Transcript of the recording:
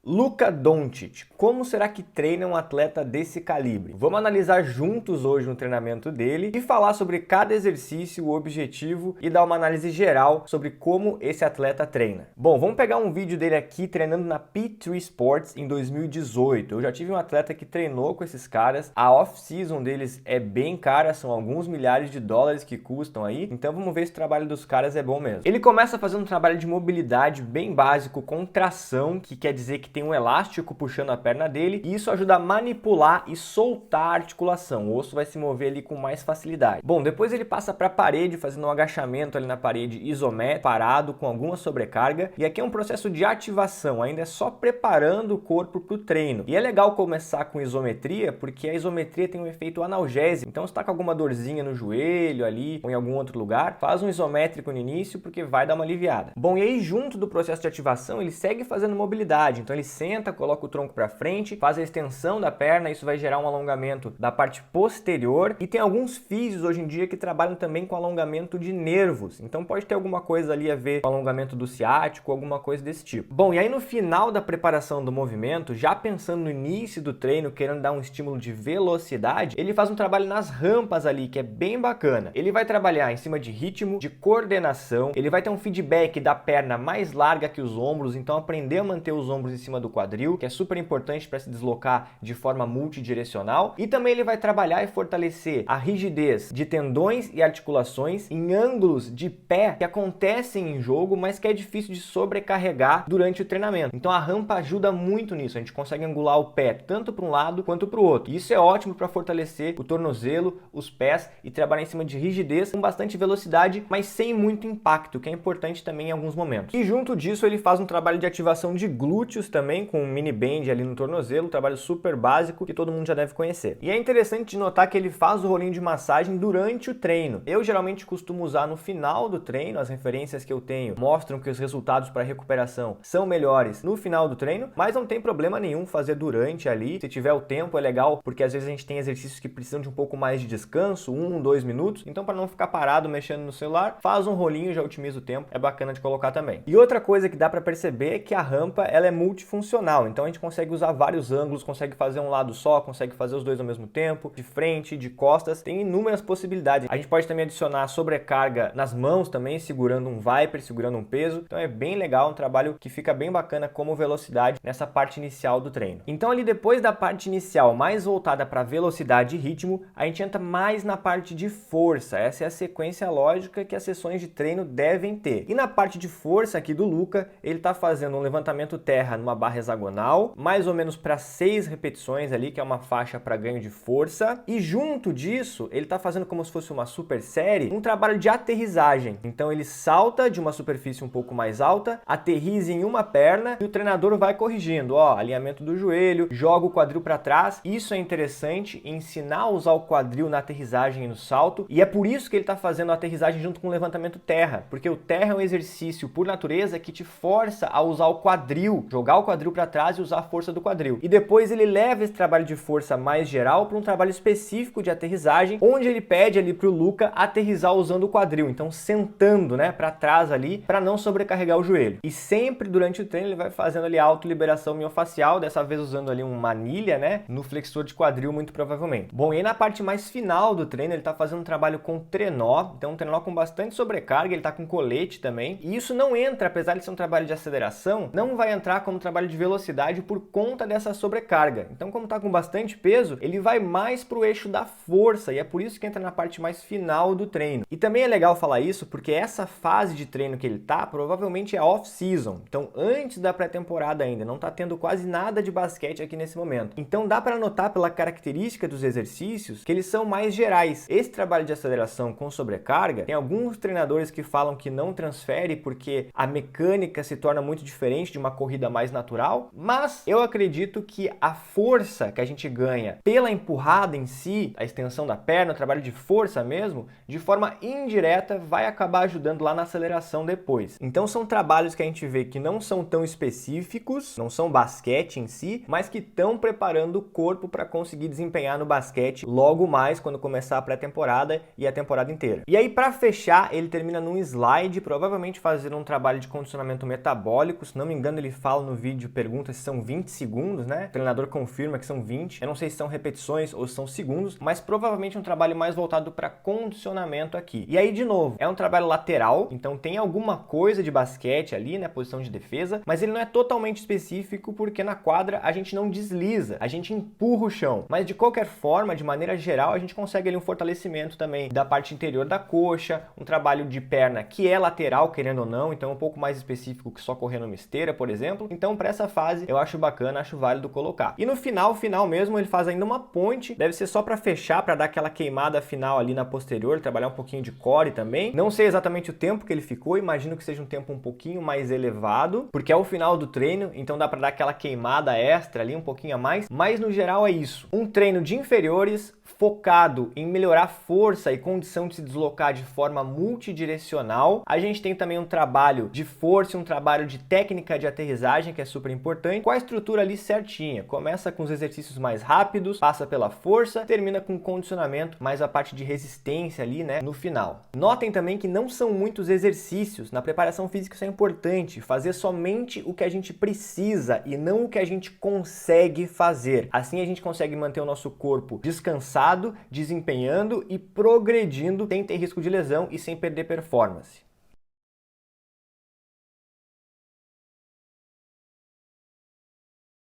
Luka Doncic, como será que treina um atleta desse calibre? Vamos analisar juntos hoje no treinamento dele e falar sobre cada exercício, o objetivo e dar uma análise geral sobre como esse atleta treina. Bom, vamos pegar um vídeo dele aqui treinando na P3 Sports em 2018. Eu já tive um atleta que treinou com esses caras, a off-season deles é bem cara, são alguns milhares de dólares que custam aí, então vamos ver se o trabalho dos caras é bom mesmo. Ele começa fazendo um trabalho de mobilidade bem básico, com tração, que quer dizer que tem um elástico puxando a perna dele, e isso ajuda a manipular e soltar a articulação. O osso vai se mover ali com mais facilidade. Bom, depois ele passa para a parede, fazendo um agachamento ali na parede isométrico, parado, com alguma sobrecarga. E aqui é um processo de ativação, ainda é só preparando o corpo para o treino. E é legal começar com isometria, porque a isometria tem um efeito analgésico. Então, se está com alguma dorzinha no joelho ali, ou em algum outro lugar, faz um isométrico no início, porque vai dar uma aliviada. Bom, e aí junto do processo de ativação, ele segue fazendo mobilidade. Então, ele senta, coloca o tronco para frente, faz a extensão da perna, isso vai gerar um alongamento da parte posterior, e tem alguns físios hoje em dia que trabalham também com alongamento de nervos, então pode ter alguma coisa ali a ver com alongamento do ciático, alguma coisa desse tipo. Bom, e aí no final da preparação do movimento, já pensando no início do treino, querendo dar um estímulo de velocidade, ele faz um trabalho nas rampas ali, que é bem bacana. Ele vai trabalhar em cima de ritmo, de coordenação, ele vai ter um feedback da perna mais larga que os ombros, então aprender a manter os ombros em cima do quadril, que é super importante para se deslocar de forma multidirecional, e também ele vai trabalhar e fortalecer a rigidez de tendões e articulações em ângulos de pé que acontecem em jogo, mas que é difícil de sobrecarregar durante o treinamento. Então a rampa ajuda muito nisso, a gente consegue angular o pé tanto para um lado quanto para o outro. E isso é ótimo para fortalecer o tornozelo, os pés e trabalhar em cima de rigidez com bastante velocidade, mas sem muito impacto, que é importante também em alguns momentos. E junto disso ele faz um trabalho de ativação de glúteos também, com um mini band ali no tornozelo, um trabalho super básico que todo mundo já deve conhecer. E é interessante de notar que ele faz o rolinho de massagem durante o treino. Eu geralmente costumo usar no final do treino, as referências que eu tenho mostram que os resultados para recuperação são melhores no final do treino, mas não tem problema nenhum fazer durante ali. Se tiver o tempo é legal, porque às vezes a gente tem exercícios que precisam de um pouco mais de descanso, 2 minutos, então para não ficar parado mexendo no celular, faz um rolinho, já otimiza o tempo, é bacana de colocar também. E outra coisa que dá para perceber é que a rampa ela é multifuncional, então a gente consegue usar vários ângulos, consegue fazer um lado só, consegue fazer os dois ao mesmo tempo, de frente, de costas, tem inúmeras possibilidades. A gente pode também adicionar sobrecarga nas mãos também, segurando um Viper, segurando um peso, então é bem legal, um trabalho que fica bem bacana como velocidade nessa parte inicial do treino. Então ali depois da parte inicial mais voltada para velocidade e ritmo, a gente entra mais na parte de força, essa é a sequência lógica que as sessões de treino devem ter. E na parte de força aqui do Luka, ele está fazendo um levantamento terra numa barra hexagonal, mais ou menos para 6 repetições ali, que é uma faixa para ganho de força. E junto disso, ele está fazendo como se fosse uma super série, um trabalho de aterrissagem. Então ele salta de uma superfície um pouco mais alta, aterriza em uma perna e o treinador vai corrigindo, ó, alinhamento do joelho, joga o quadril para trás. Isso é interessante, ensinar a usar o quadril na aterrissagem e no salto, e é por isso que ele está fazendo a aterrissagem junto com o levantamento terra, porque o terra é um exercício por natureza que te força a usar o quadril, jogar o quadril para trás e usar a força do quadril. E depois ele leva esse trabalho de força mais geral para um trabalho específico de aterrissagem, onde ele pede ali para o Luka aterrissar usando o quadril, então sentando, né, para trás ali, para não sobrecarregar o joelho. E sempre durante o treino ele vai fazendo ali a autoliberação miofacial, dessa vez usando ali uma anilha, né, no flexor de quadril muito provavelmente. Bom, e aí na parte mais final do treino ele está fazendo um trabalho com trenó, então um trenó com bastante sobrecarga, ele está com colete também, e isso não entra, apesar de ser um trabalho de aceleração, não vai entrar como trabalho de velocidade por conta dessa sobrecarga. Então, como está com bastante peso, ele vai mais para o eixo da força, e é por isso que entra na parte mais final do treino. E também é legal falar isso porque essa fase de treino que ele tá, provavelmente é off-season, então antes da pré-temporada ainda, não está tendo quase nada de basquete aqui nesse momento. Então dá para notar pela característica dos exercícios que eles são mais gerais. Esse trabalho de aceleração com sobrecarga, tem alguns treinadores que falam que não transfere porque a mecânica se torna muito diferente de uma corrida mais natural, mas eu acredito que a força que a gente ganha pela empurrada em si, a extensão da perna, o trabalho de força mesmo, de forma indireta vai acabar ajudando lá na aceleração depois. Então são trabalhos que a gente vê que não são tão específicos, não são basquete em si, mas que estão preparando o corpo para conseguir desempenhar no basquete logo mais quando começar a pré-temporada e a temporada inteira. E aí para fechar, ele termina num slide, provavelmente fazendo um trabalho de condicionamento metabólico, se não me engano ele fala no vídeo vídeo pergunta se são 20 segundos, né? O treinador confirma que são 20. Eu não sei se são repetições ou se são segundos, mas provavelmente um trabalho mais voltado para condicionamento aqui. E aí, de novo, é um trabalho lateral, então tem alguma coisa de basquete ali, né? Posição de defesa, mas ele não é totalmente específico porque na quadra a gente não desliza, a gente empurra o chão. Mas de qualquer forma, de maneira geral, a gente consegue ali um fortalecimento também da parte interior da coxa, um trabalho de perna que é lateral, querendo ou não, então é um pouco mais específico que só correr numa esteira, por exemplo. Então, para essa fase, eu acho bacana, acho válido colocar. E no final mesmo, ele faz ainda uma ponte, deve ser só para fechar, para dar aquela queimada final ali na posterior, trabalhar um pouquinho de core também. Não sei exatamente o tempo que ele ficou, imagino que seja um tempo um pouquinho mais elevado, porque é o final do treino, então dá para dar aquela queimada extra ali, um pouquinho a mais, mas no geral é isso. Um treino de inferiores focado em melhorar força e condição de se deslocar de forma multidirecional. A gente tem também um trabalho de força, um trabalho de técnica de aterrissagem, que é super importante, com a estrutura ali certinha. Começa com os exercícios mais rápidos, passa pela força, termina com condicionamento, mais a parte de resistência ali, né, no final. Notem também que não são muitos exercícios. Na preparação física isso é importante, fazer somente o que a gente precisa e não o que a gente consegue fazer. Assim a gente consegue manter o nosso corpo descansado, desempenhando e progredindo sem ter risco de lesão e sem perder performance.